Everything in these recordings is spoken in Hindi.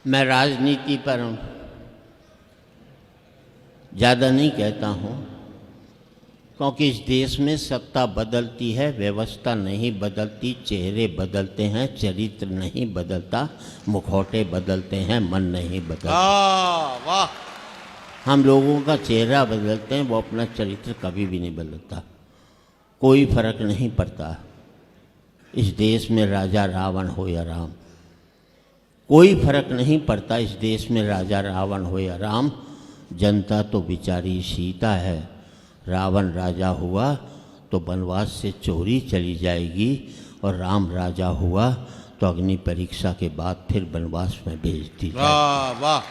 मैं राजनीति पर ज़्यादा नहीं कहता हूँ, क्योंकि इस देश में सत्ता बदलती है, व्यवस्था नहीं बदलती। चेहरे बदलते हैं, चरित्र नहीं बदलता। मुखौटे बदलते हैं, मन नहीं बदलता। वाह। हम लोगों का चेहरा बदलते हैं, वो अपना चरित्र कभी भी नहीं बदलता। कोई फर्क नहीं पड़ता इस देश में राजा रावण हो या राम, कोई फर्क नहीं पड़ता इस देश में राजा रावण हो या राम। जनता तो बेचारी सीता है। रावण राजा हुआ तो वनवास से चोरी चली जाएगी, और राम राजा हुआ तो अग्नि परीक्षा के बाद फिर वनवास में भेज दी जाएगी। वाह।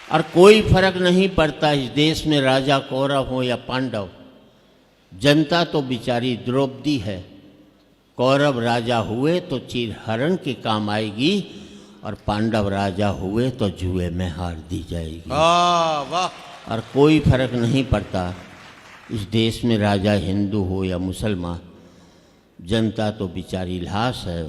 और कोई फर्क नहीं पड़ता इस देश में राजा कौरव हो या पांडव। जनता तो बेचारी द्रौपदी है। कौरव राजा हुए तो चीरहरण के काम आएगी, और पांडव राजा हुए तो जुए में हार दी जाएगी। वाह। और कोई फर्क नहीं पड़ता इस देश में राजा हिंदू हो या मुसलमान। जनता तो बेचारी लाश है।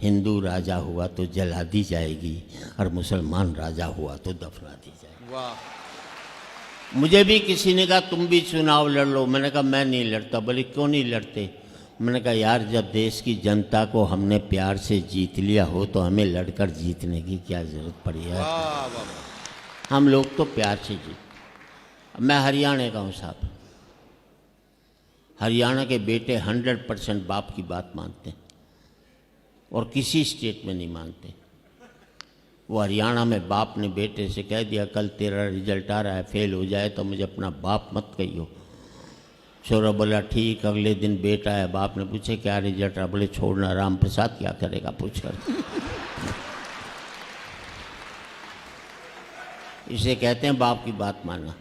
हिंदू राजा हुआ तो जला दी जाएगी, और मुसलमान राजा हुआ तो दफना दी जाएगी। वाह। मुझे भी किसी ने कहा तुम भी चुनाव लड़ लो। मैंने कहा मैं नहीं लड़ता। बोले क्यों नहीं लड़ते? मैंने कहा यार, जब देश की जनता को हमने प्यार से जीत लिया हो तो हमें लड़कर जीतने की क्या जरूरत पड़ी है? हम लोग तो प्यार से जीत। मैं हरियाणा का हूँ साहब। हरियाणा के बेटे 100% बाप की बात मानते हैं, और किसी स्टेट में नहीं मानते। वो हरियाणा में बाप ने बेटे से कह दिया कल तेरा रिजल्ट आ रहा है, फेल हो जाए तो मुझे अपना बाप मत कहियो। छोरा बोला ठीक। अगले दिन बेटा है, बाप ने पूछे क्या रिजल्ट रहा? बोले छोड़ना, राम प्रसाद क्या करेगा पूछकर। इसे कहते हैं बाप की बात मानना।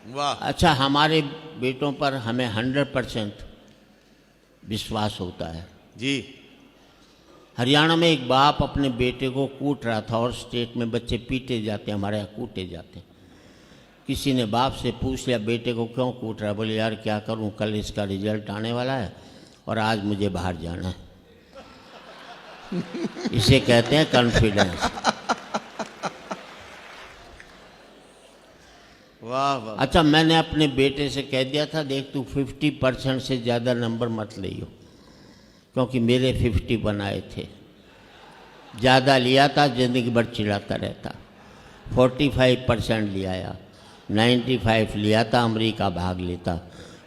वाह। अच्छा, हमारे बेटों पर हमें 100% विश्वास होता है जी। हरियाणा में एक बाप अपने बेटे को कूट रहा था, और स्टेट में बच्चे पीटे जाते हैं, हमारे यहाँ कूटे जाते हैं। किसी ने बाप से पूछ लिया बेटे को क्यों कूट रहा है? बोले यार क्या करूं, कल इसका रिजल्ट आने वाला है और आज मुझे बाहर जाना है। इसे कहते हैं कॉन्फिडेंस। वाह वाह। अच्छा, मैंने अपने बेटे से कह दिया था देख तू 50% से ज़्यादा नंबर मत लियो, क्योंकि मेरे 50 बनाए थे। ज़्यादा लिया था ज़िंदगी भर चिढ़ाता रहता। 45% लिया, 95 लिया था अमेरिका भाग लेता।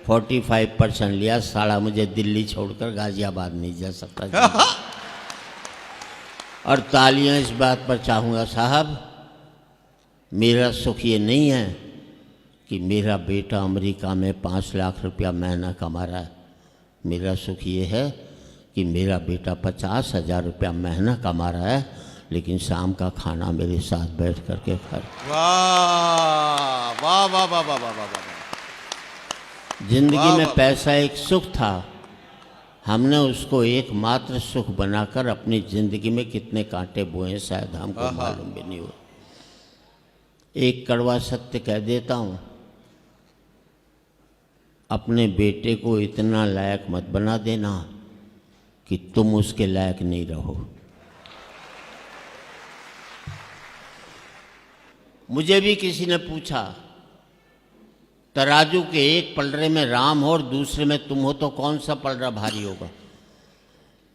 45% लिया, साला मुझे दिल्ली छोड़कर गाजियाबाद नहीं जा सकता। और तालियां इस बात पर चाहूँगा साहब, मेरा सुख ये नहीं है कि मेरा बेटा अमेरिका में 5 लाख रुपया महीना कमा रहा है। मेरा सुख ये है कि मेरा बेटा 50,000 रुपया महीना कमा रहा है, लेकिन शाम का खाना मेरे साथ बैठ करके खा। वाह वाह वाह वाह वाह वाह वाह। जिंदगी में पैसा एक सुख था, हमने उसको एकमात्र सुख बनाकर अपनी जिंदगी में कितने कांटे बोए शायद हमको मालूम भी नहीं हो। एक कड़वा सत्य कह देता हूँ, अपने बेटे को इतना लायक मत बना देना कि तुम उसके लायक नहीं रहो। मुझे भी किसी ने पूछा तराजू के एक पलड़े में राम हो और दूसरे में तुम हो तो कौन सा पलड़ा भारी होगा?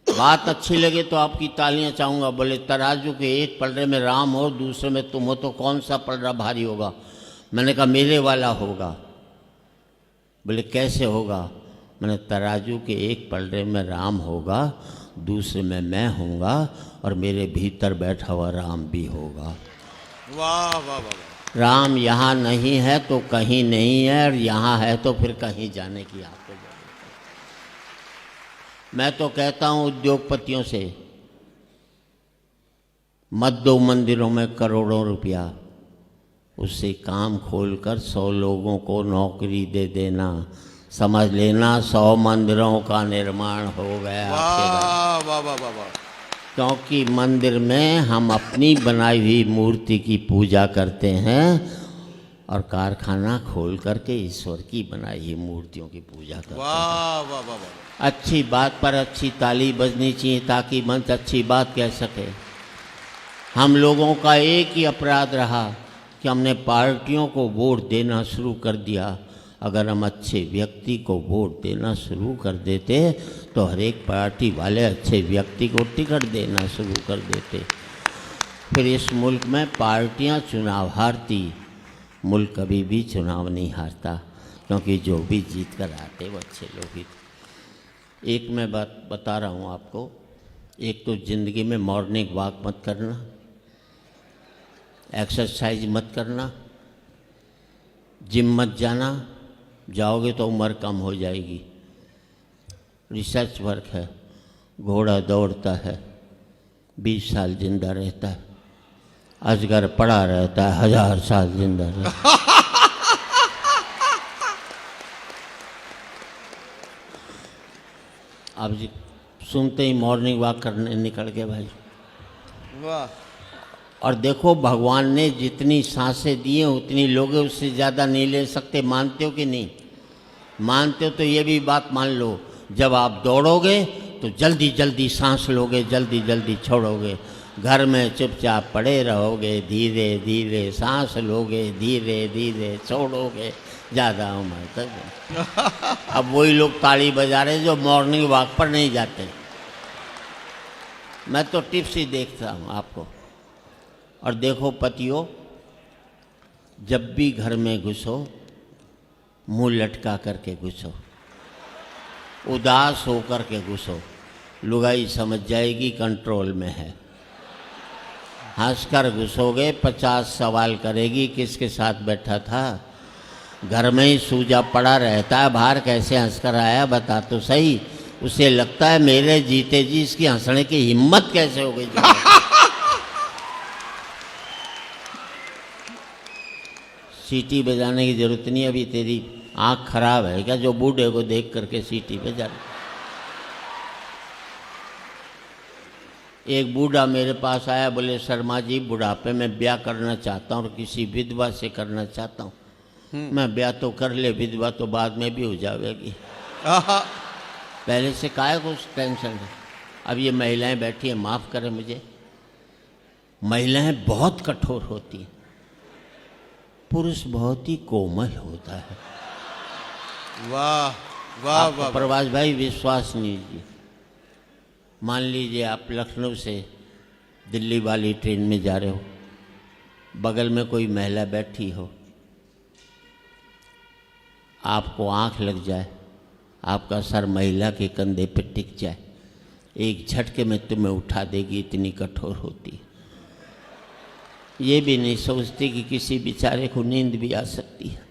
बात अच्छी लगे तो आपकी तालियां चाहूंगा। बोले तराजू के एक पलड़े में राम हो और दूसरे में तुम हो तो कौन सा पलड़ा भारी होगा? मैंने कहा मेरे वाला होगा। बोले कैसे होगा? मैंने तराजू के एक पलड़े में राम होगा, दूसरे में मैं होऊंगा, और मेरे भीतर बैठा हुआ राम भी होगा। वाह वाह वाह। राम यहाँ नहीं है तो कहीं नहीं है, और यहाँ है तो फिर कहीं जाने की आपको जरूरत है। मैं तो कहता हूँ उद्योगपतियों से मत दो मंदिरों में करोड़ों रुपया, उससे काम खोलकर 100 लोगों को नौकरी दे देना, समझ लेना 100 मंदिरों का निर्माण हो गया आपके घर। वाह वाह वाह वाह वाह। क्योंकि मंदिर में हम अपनी बनाई हुई मूर्ति की पूजा करते हैं, और कारखाना खोल करके ईश्वर की बनाई हुई मूर्तियों की पूजा करते हैं। वाह वाह वाह वाह। अच्छी बात पर अच्छी ताली बजनी चाहिए ताकि मंच अच्छी बात कह सके। हम लोगों का एक ही अपराध रहा कि हमने पार्टियों को वोट देना शुरू कर दिया। अगर हम अच्छे व्यक्ति को वोट देना शुरू कर देते तो हर एक पार्टी वाले अच्छे व्यक्ति को टिकट देना शुरू कर देते। फिर इस मुल्क में पार्टियां चुनाव हारती, मुल्क कभी भी चुनाव नहीं हारता, क्योंकि जो भी जीत कर आते वो अच्छे लोग ही थे। एक मैं बात बता रहा हूँ आपको, एक तो ज़िंदगी में मॉर्निंग वॉक मत करना, एक्सरसाइज मत करना, जिम मत जाना, जाओगे तो उम्र कम हो जाएगी। रिसर्च वर्क है, घोड़ा दौड़ता है 20 साल जिंदा रहता है, अजगर पड़ा रहता है 1000 साल जिंदा रहता है। अब जी सुनते ही मॉर्निंग वॉक करने निकल गए भाई। वाह। और देखो भगवान ने जितनी सांसें दी हैं उतनी लोगे उससे ज़्यादा नहीं ले सकते। मानते हो कि नहीं? मानते हो तो ये भी बात मान लो, जब आप दौड़ोगे तो जल्दी जल्दी सांस लोगे, जल्दी जल्दी छोड़ोगे। घर में चुपचाप पड़े रहोगे, धीरे धीरे सांस लोगे, धीरे धीरे छोड़ोगे, ज़्यादा उम्र तक। अब वही लोग ताली बजा रहे जो मॉर्निंग वॉक पर नहीं जाते। मैं तो टिप्स ही देखता हूँ आपको। और देखो पतियों, जब भी घर में घुसो मुंह लटका करके घुसो, उदास होकर के घुसो, लुगाई समझ जाएगी कंट्रोल में है। हंसकर घुसोगे 50 सवाल करेगी किसके साथ बैठा था। घर में ही सूजा पड़ा रहता है, बाहर कैसे हंसकर आया बता तो सही। उसे लगता है मेरे जीते जी इसकी हंसने की हिम्मत कैसे हो गई। सीटी बजाने की जरूरत नहीं, अभी तेरी आंख खराब है क्या जो बूढ़े को देख करके सीटी बजा। एक बूढ़ा मेरे पास आया, बोले शर्मा जी बुढ़ापे में ब्याह करना चाहता हूँ और किसी विधवा से करना चाहता हूँ। मैं ब्याह तो कर ले, विधवा तो बाद में भी हो जाएगी, पहले से काहे कुछ टेंशन है। अब ये महिलाएं बैठी हैं, माफ़ करें मुझे, महिलाएं बहुत कठोर होती हैं, पुरुष बहुत ही कोमल होता है। वाह वाह वाह। प्रभास भाई विश्वास नहीं कीजिए। मान लीजिए आप लखनऊ से दिल्ली वाली ट्रेन में जा रहे हो, बगल में कोई महिला बैठी हो, आपको आंख लग जाए, आपका सर महिला के कंधे पे टिक जाए, एक झटके में तुम्हें उठा देगी, इतनी कठोर होती है। ये भी नहीं सोचती कि किसी बेचारे को नींद भी आ सकती है,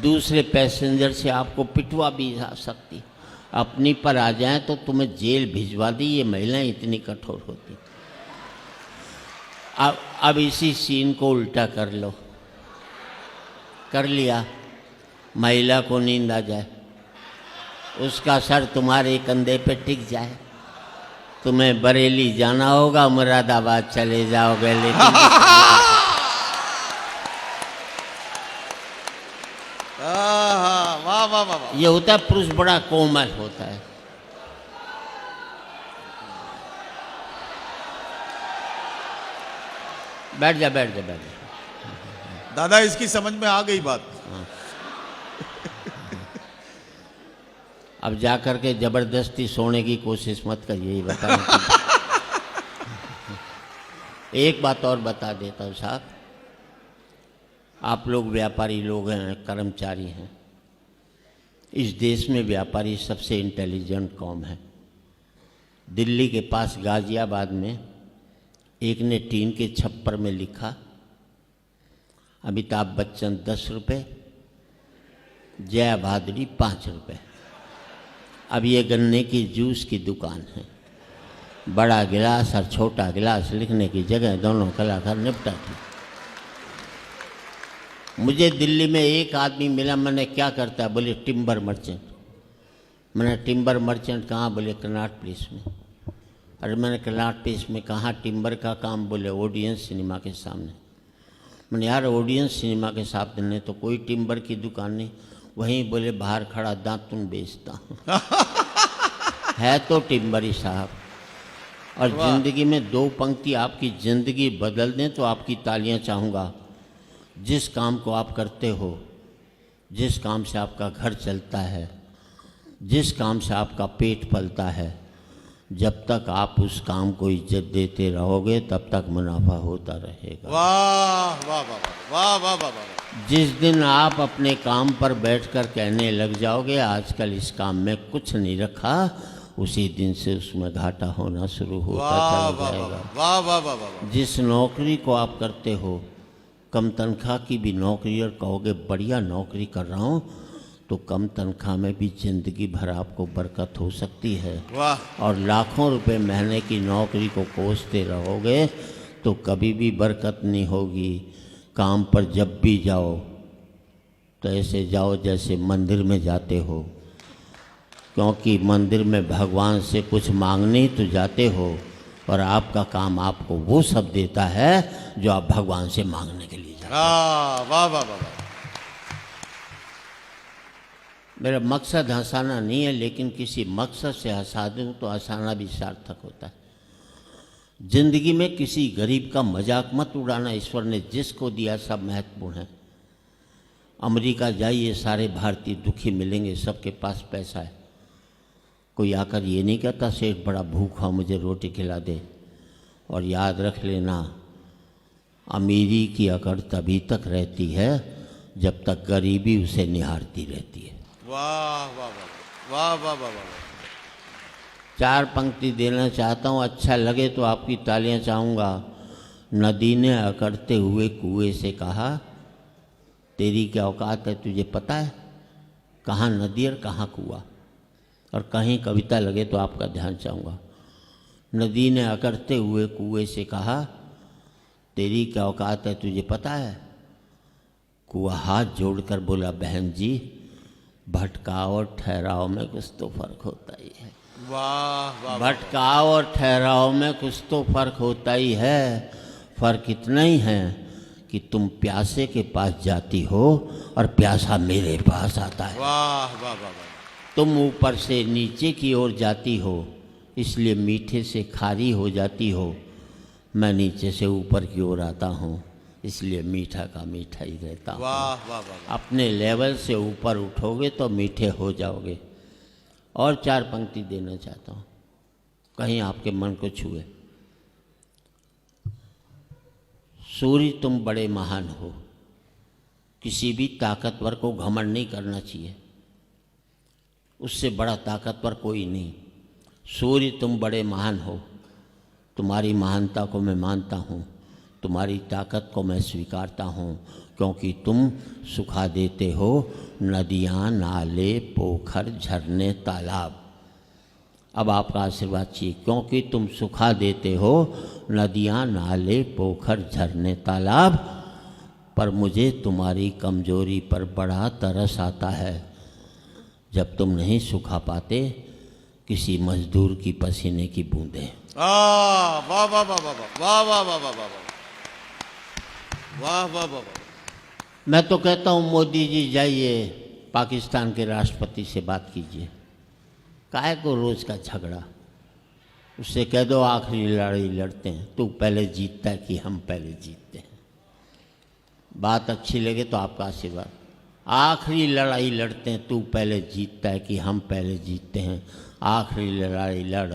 दूसरे पैसेंजर से आपको पिटवा भी आ सकती है, अपनी पर आ जाए तो तुम्हें जेल भिजवा दी। ये महिलाएं इतनी कठोर होती। अब इसी सीन को उल्टा कर लो, कर लिया, महिला को नींद आ जाए, उसका सर तुम्हारे कंधे पे टिक जाए, तुम्हें बरेली जाना होगा, मुरादाबाद चले जाओगे, लेकिन वाह वाह वाह। ये होता है पुरुष बड़ा कोमल होता है। बैठ जा बैठ जा बैठ जा। दादा इसकी समझ में आ गई बात। अब जा कर के जबरदस्ती सोने की कोशिश मत करिए, यही बता। एक बात और बता देता हूँ साहब, आप लोग व्यापारी लोग हैं, कर्मचारी हैं, इस देश में व्यापारी सबसे इंटेलिजेंट कौम है। दिल्ली के पास गाजियाबाद में एक ने टीन के छप्पर में लिखा, अमिताभ बच्चन 10 रुपये, जया भादुरी 5 रुपये। अब ये गन्ने की जूस की दुकान है, बड़ा गिलास और छोटा गिलास लिखने की जगह दोनों कलाकार निपटा थी। मुझे दिल्ली में एक आदमी मिला, मैंने क्या करता है, बोले टिम्बर मर्चेंट। मैंने टिम्बर मर्चेंट कहाँ, बोले कनॉट प्लेस में। अरे मैंने कनॉट प्लेस में कहाँ टिम्बर का काम, बोले ऑडियंस सिनेमा के सामने। मैंने यार ऑडियंस सिनेमा के सामने तो कोई टिम्बर की दुकान नहीं, वहीं बोले बाहर खड़ा दातुन बेचता हूँ। है तो टिम्बर ही साहब। और वाह। जिंदगी में दो पंक्ति आपकी जिंदगी बदल दें तो आपकी तालियां चाहूँगा। जिस काम को आप करते हो, जिस काम से आपका घर चलता है, जिस काम से आपका पेट पलता है, जब तक आप उस काम को इज्जत देते रहोगे तब तक मुनाफा होता रहेगा। वाह वाह वाह वाह वाह वाह वाह। जिस दिन आप अपने काम पर बैठकर कहने लग जाओगे आजकल इस काम में कुछ नहीं रखा, उसी दिन से उसमें घाटा होना शुरू होता वाह चला वाह जाएगा। वाह वाह वाह वाह। जिस नौकरी को आप करते हो, कम तनख्वाह की भी नौकरी, और कहोगे बढ़िया नौकरी कर रहा हूँ, तो कम तनख्वाह में भी ज़िंदगी भर आपको बरकत हो सकती है। वाह और लाखों रुपए महीने की नौकरी को कोसते रहोगे तो कभी भी बरकत नहीं होगी। काम पर जब भी जाओ तो ऐसे जाओ जैसे मंदिर में जाते हो, क्योंकि मंदिर में भगवान से कुछ मांगने ही तो जाते हो, और आपका काम आपको वो सब देता है जो आप भगवान से मांगने के लिए जाते हो। वाह वाह वाह वाह। मेरा मकसद हंसाना नहीं है, लेकिन किसी मकसद से हंसा दूँ तो हंसाना भी सार्थक होता है। जिंदगी में किसी गरीब का मजाक मत उड़ाना। ईश्वर ने जिसको दिया सब महत्वपूर्ण है। अमेरिका जाइए, सारे भारतीय दुखी मिलेंगे, सबके पास पैसा है। कोई आकर ये नहीं कहता सेठ बड़ा भूखा मुझे रोटी खिला दे। और याद रख लेना, अमीरी की अकड़ तभी तक रहती है जब तक गरीबी उसे निहारती रहती है। वाह वाह वाह वाह वाह वाह वाह। चार पंक्ति देना चाहता हूँ, अच्छा लगे तो आपकी तालियां चाहूँगा। नदी ने अकड़ते हुए कुएं से कहा, तेरी क्या औकात है, तुझे पता है कहाँ नदी और कहाँ कुआं। और कहीं कविता लगे तो आपका ध्यान चाहूँगा। नदी ने अकड़ते हुए कुएं से कहा, तेरी क्या औकात है, तुझे पता है। कुआं हाथ जोड़कर बोला, बहन जी भटकाव और ठहराव में कुछ तो फर्क होता ही है। वाह वाह। भटकाव और ठहराव में कुछ तो फर्क होता ही है। फर्क इतना ही है कि तुम प्यासे के पास जाती हो और प्यासा मेरे पास आता है। वाह वाह वाह। तुम ऊपर से नीचे की ओर जाती हो, इसलिए मीठे से खारी हो जाती हो। मैं नीचे से ऊपर की ओर आता हूँ, इसलिए मीठा का मीठा ही रहता हूँ। वाह वाह वाह। अपने लेवल से ऊपर उठोगे तो मीठे हो जाओगे। और चार पंक्ति देना चाहता हूँ, कहीं आपके मन को छुए। सूर्य तुम बड़े महान हो, किसी भी ताकतवर को घमंड नहीं करना चाहिए, उससे बड़ा ताकतवर कोई नहीं। सूर्य तुम बड़े महान हो, तुम्हारी महानता को मैं मानता हूँ, तुम्हारी ताकत को मैं स्वीकारता हूँ, क्योंकि तुम सुखा देते हो नदियाँ, नाले, पोखर, झरने, तालाब। अब आपका आशीर्वाद चाहिए, क्योंकि तुम सुखा देते हो नदियाँ, नाले, पोखर, झरने, तालाब। पर मुझे तुम्हारी कमजोरी पर बड़ा तरस आता है, जब तुम नहीं सुखा पाते किसी मजदूर की पसीने की बूंदें। वाह वाह वाह वाह वाह वाह वाह वाह वाह वाह वाह वाह वाह। मैं तो कहता हूँ मोदी जी जाइए पाकिस्तान के राष्ट्रपति से बात कीजिए। काहे को रोज़ का झगड़ा, उससे कह दो आखिरी लड़ाई लड़ते हैं, तू पहले जीतता है कि हम पहले जीतते हैं। बात अच्छी लगे तो आपका आशीर्वाद। आखिरी लड़ाई लड़ते हैं, तू पहले जीतता है कि हम पहले जीतते हैं। आखिरी लड़ाई लड़,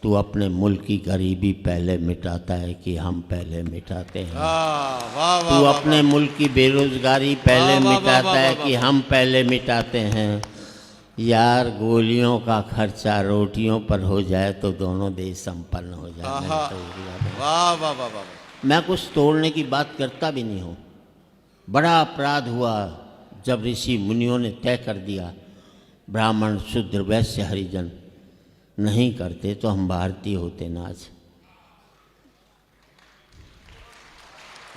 तू अपने मुल्क की गरीबी पहले मिटाता है कि हम पहले मिटाते हैं। वाह वाह तू वाह। अपने मुल्क की बेरोजगारी पहले वाह, वाह, वाह, मिटाता वाह, है वाह, कि हम पहले मिटाते हैं। यार गोलियों का खर्चा रोटियों पर हो जाए तो दोनों देश संपन्न हो जाए। आहा। मैंने तो ये याद है। वाह वाह वाह वाह। मैं कुछ तोड़ने की बात करता भी नहीं हूँ। बड़ा अपराध हुआ जब ऋषि मुनियों ने तय कर दिया ब्राह्मण, शूद्र, वैश्य, हरिजन नहीं करते तो हम भारतीय होते ना आज।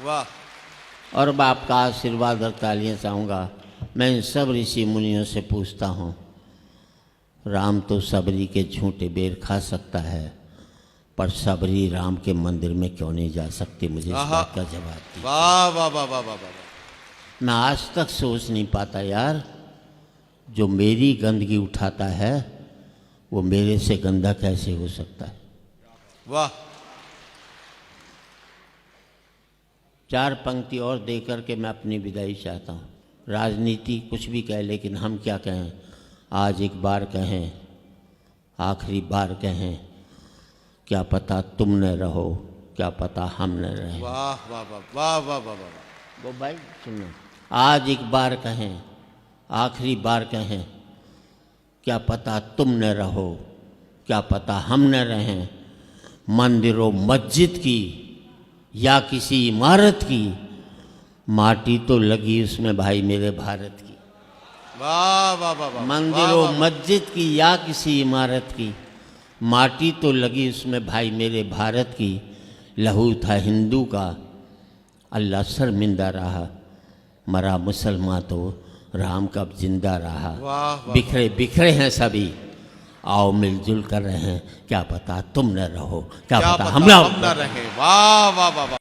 वाह। और अब आपका आशीर्वाद और तालियां चाहूँगा। मैं इन सब ऋषि मुनियों से पूछता हूँ, राम तो सबरी के झूठे बेर खा सकता है, पर सबरी राम के मंदिर में क्यों नहीं जा सकती? मुझे इस आहा। बात का जवाब दीजिए। वाह वाह वाह वाह वाह वाह। मैं आज तक सोच नहीं पाता यार, जो मेरी गंदगी उठाता है वो मेरे से गंदा कैसे हो सकता है? वाह। चार पंक्ति और दे करके मैं अपनी विदाई चाहता हूँ। राजनीति कुछ भी कहे, लेकिन हम क्या कहें, आज एक बार कहें, आखिरी बार कहें, क्या पता तुम न रहो, क्या पता हम न रहे। वाह वाह वाह वाह वाह वाह वाह। वो भाई सुनो, आज एक बार कहें, आखिरी बार कहें, क्या पता तुम न रहो, क्या पता हम न रहें। मंदिरों मस्जिद की या किसी इमारत की, माटी तो लगी उसमें भाई मेरे भारत की। वाह वाह वाह वाह। मंदिरों मस्जिद की या किसी इमारत की, माटी तो लगी उसमें भाई मेरे भारत की। लहू था हिंदू का, अल्लाह शर्मिंदा रहा, मरा मुसलमान तो राम कब जिंदा रहा। वाह वाह। बिखरे बिखरे हैं सभी, आओ मिलजुल कर रहे हैं, क्या पता तुम न रहो, क्या पता हम न रहे। वाह वाह वाह वाह।